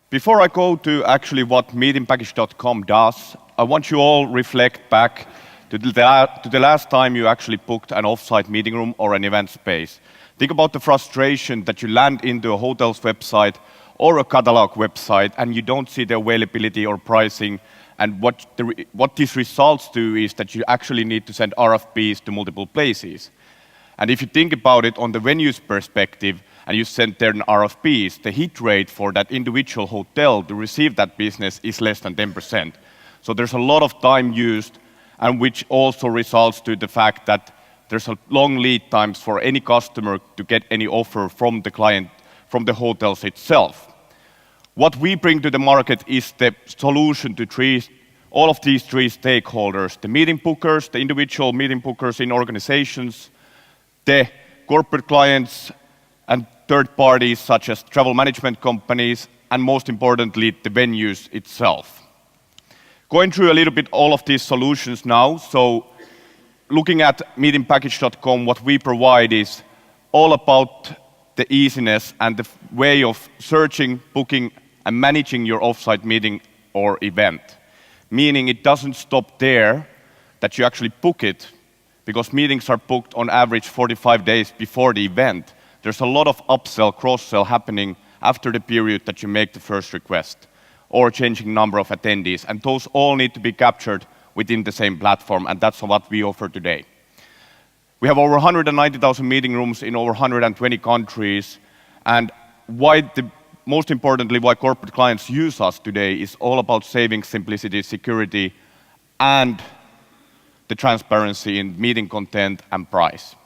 Before I go to actually what meetingpackage.com does, I want you all reflect back to the last time you actually booked an off-site meeting room or an event space. Think about the frustration that you land into a hotel's website or a catalog website and you don't see the availability or pricing, and what this results to is that you actually need to send RFPs to multiple places. And if you think about it on the venue's perspective, and you send there an RFPs, the hit rate for that individual hotel to receive that business is less than 10%. So there's a lot of time used, and which also results to the fact that there's a long lead times for any customer to get any offer from the client, from the hotels itself. What we bring to the market is the solution to all of these three stakeholders: the meeting bookers, the individual meeting bookers in organizations, the corporate clients, and third parties such as travel management companies, and most importantly, the venues itself. Going through a little bit all of these solutions now. So looking at meetingpackage.com, what we provide is all about the easiness and the way of searching, booking, and managing your offsite meeting or event. Meaning it doesn't stop there, that you actually book it, because meetings are booked on average 45 days before the event. There's a lot of upsell, cross-sell happening after the period that you make the first request, or changing number of attendees, and those all need to be captured within the same platform, and that's what we offer today. We have over 190,000 meeting rooms in over 120 countries, and most importantly, why corporate clients use us today is all about saving simplicity, security, and the transparency in meeting content and price.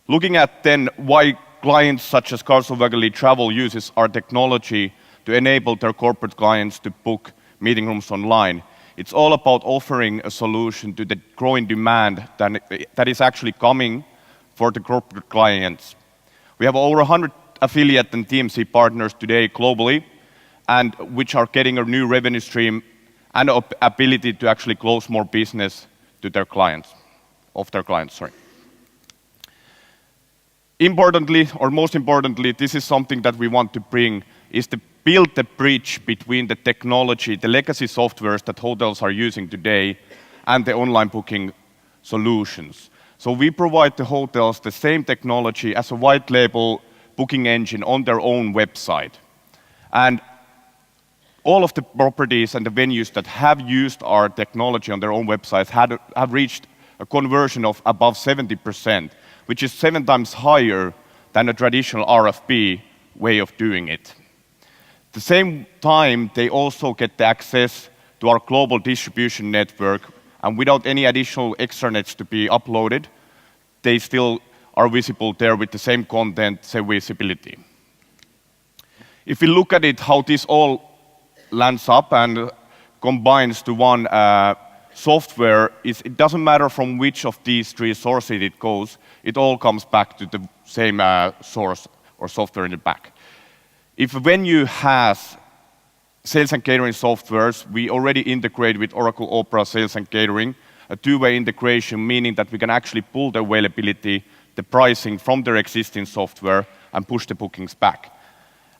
Looking at then why clients such as Carlson Wagonlit Travel uses our technology to enable their corporate clients to book meeting rooms online. It's all about offering a solution to the growing demand that is actually coming for the corporate clients. We have over 100 affiliate and TMC partners today globally, and which are getting a new revenue stream and ability to actually close more business to their clients, Importantly, or most importantly, this is something that we want to bring, is to build the bridge between the technology, the legacy softwares that hotels are using today, and the online booking solutions. So we provide the hotels the same technology as a white label booking engine on their own website. And all of the properties and the venues that have used our technology on their own websites have reached a conversion of above 70%, which is 7 times higher than a traditional RFP way of doing it. At the same time, they also get the access to our global distribution network, and without any additional extranets to be uploaded, they still are visible there with the same content, same visibility. If we look at it, how this all lands up and combines to one software, it doesn't matter from which of these three sources it goes, it all comes back to the same source or software in the back. If a venue has sales and catering softwares, we already integrate with Oracle Opera Sales and Catering, a two-way integration, meaning that we can actually pull the availability, the pricing from their existing software and push the bookings back.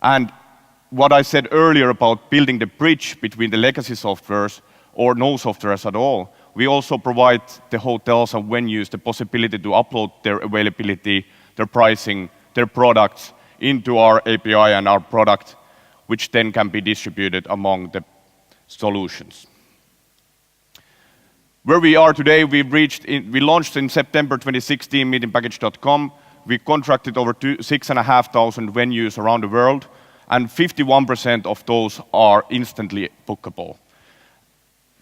And what I said earlier about building the bridge between the legacy softwares or no softwares at all, we also provide the hotels and venues the possibility to upload their availability, their pricing, their products into our API and our product, which then can be distributed among the solutions. Where we are today, we launched in September 2016, meetingpackage.com. We contracted over 6,500 venues around the world, and 51% of those are instantly bookable.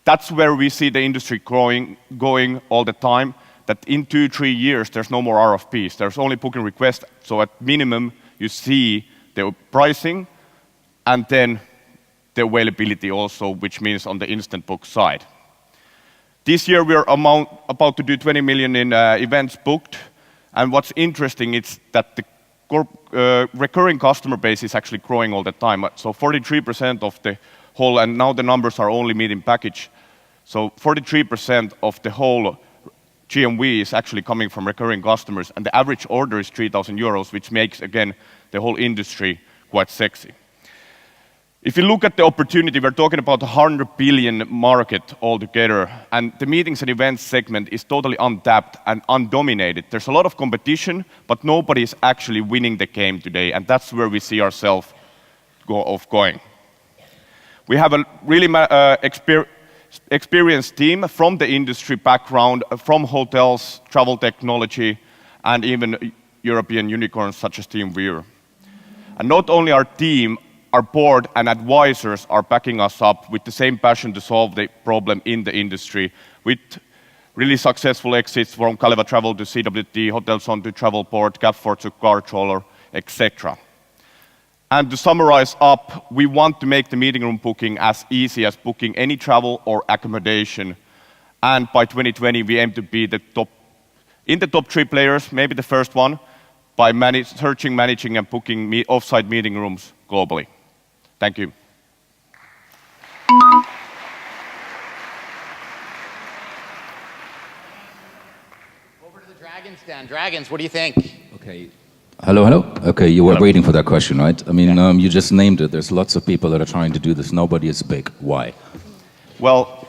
That's where we see the industry going all the time, that in 2-3 years, there's no more RFPs. There's only booking requests. So at minimum, you see the pricing and then the availability also, which means on the instant book side. This year, we're about to do 20 million in events booked. And what's interesting is that the recurring customer base is actually growing all the time. So 43% of the whole, and now the numbers are only meeting package. So 43% of the whole GMV is actually coming from recurring customers, and the average order is 3,000 euros, which makes, again, the whole industry quite sexy. If you look at the opportunity, we're talking about a 100 billion market altogether, and the meetings and events segment is totally untapped and undominated. There's a lot of competition, but nobody is actually winning the game today, and that's where we see ourselves going. We have a really experienced team from the industry background, from hotels, travel technology, and even European unicorns such as Team Weir. And not only our team, our board and advisors are backing us up with the same passion to solve the problem in the industry, with really successful exits from Kaleva Travel to CWT, Hotelzone to Travelport, Gapford to Cartroller, etc. And to summarize up, we want to make the meeting room booking as easy as booking any travel or accommodation. And by 2020, we aim to be in the top 3 players, maybe the first one, by searching, managing, and booking off-site meeting rooms globally. Thank you. Over to the Dragons stand. Dragons, what do you think? Okay. Hello, hello. Okay, you were waiting for that question, right? I mean, you just named it. There's lots of people that are trying to do this. Nobody is big. Why? Well,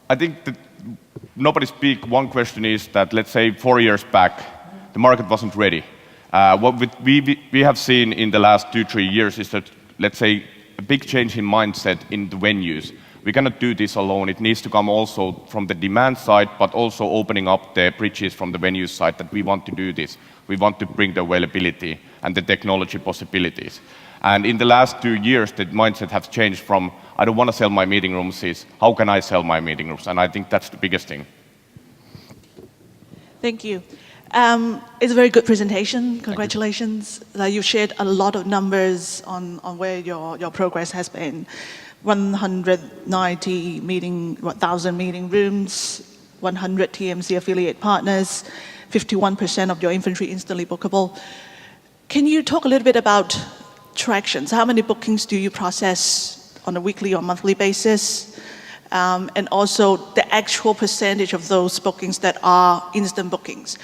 I think that nobody's big. One question is that, let's say 4 years back, the market wasn't ready. What we have seen in the last 2-3 years is that, let's say, a big change in mindset in the venues. We cannot do this alone. It needs to come also from the demand side, but also opening up the bridges from the venue side that we want to do this. We want to bring the availability and the technology possibilities. And in the last 2 years, the mindset has changed from, I don't want to sell my meeting rooms, is how can I sell my meeting rooms? And I think that's the biggest thing. Thank you. It's a very good presentation. Congratulations. You shared a lot of numbers on where your progress has been. 1,000 meeting rooms, 100 TMC affiliate partners, 51% of your inventory instantly bookable. Can you talk a little bit about tractions? How many bookings do you process on a weekly or monthly basis? And also the actual percentage of those bookings that are instant bookings.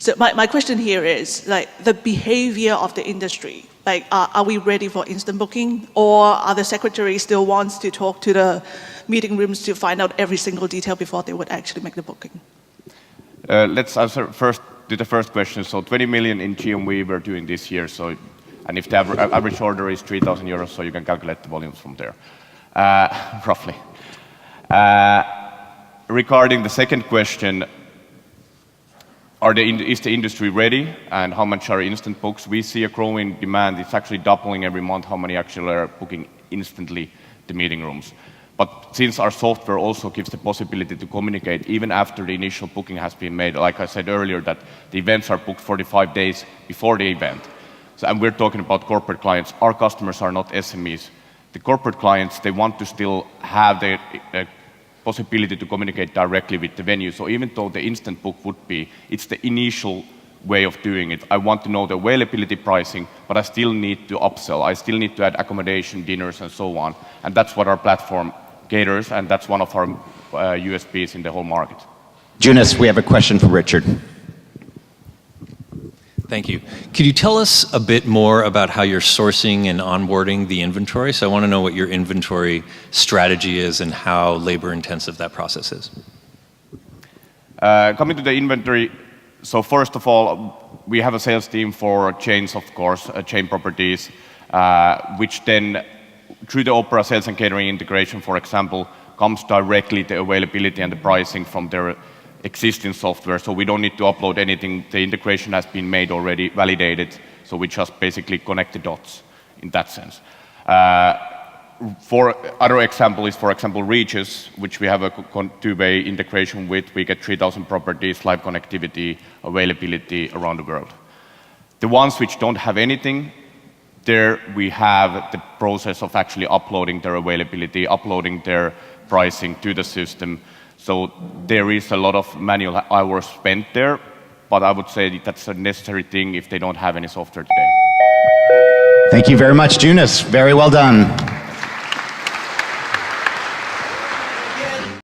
So my question here is, like, the behavior of the industry. Like, are we ready for instant booking, or are the secretaries still wants to talk to the meeting rooms to find out every single detail before they would actually make the booking? Let's answer first to the first question. So 20 million in GMV we're doing this year. So, and if the average order is 3,000 euros, so you can calculate the volumes from there, roughly. Regarding the second question, is the industry ready, and how much are instant books? We see a growing demand. It's actually doubling every month how many actually are booking instantly the meeting rooms. But since our software also gives the possibility to communicate even after the initial booking has been made, like I said earlier, that the events are booked 45 days before the event. So, and we're talking about corporate clients. Our customers are not SMEs. The corporate clients, they want to still have the possibility to communicate directly with the venue. So even though the instant book would be, it's the initial way of doing it. I want to know the availability pricing, but I still need to upsell. I still need to add accommodation, dinners, and so on. And that's what our platform caters, and that's one of our USPs in the whole market. Joonas, we have a question for Richard. Thank you. Could you tell us a bit more about how you're sourcing and onboarding the inventory? So I want to know what your inventory strategy is and how labor intensive that process is. Coming to the inventory, so first of all, we have a sales team for chains, of course, chain properties, which then, through the Opera sales and catering integration, for example, comes directly the availability and the pricing from their existing software, so we don't need to upload anything. The integration has been made already, validated, so we just basically connect the dots in that sense. For other example is, for example, Reaches, which we have a two-way integration with. We get 3,000 properties, live connectivity, availability around the world. The ones which don't have anything, there we have the process of actually uploading their availability, uploading their pricing to the system. So there is a lot of manual hours spent there, but I would say that's a necessary thing if they don't have any software today. Thank you very much, Joonas. Very well done.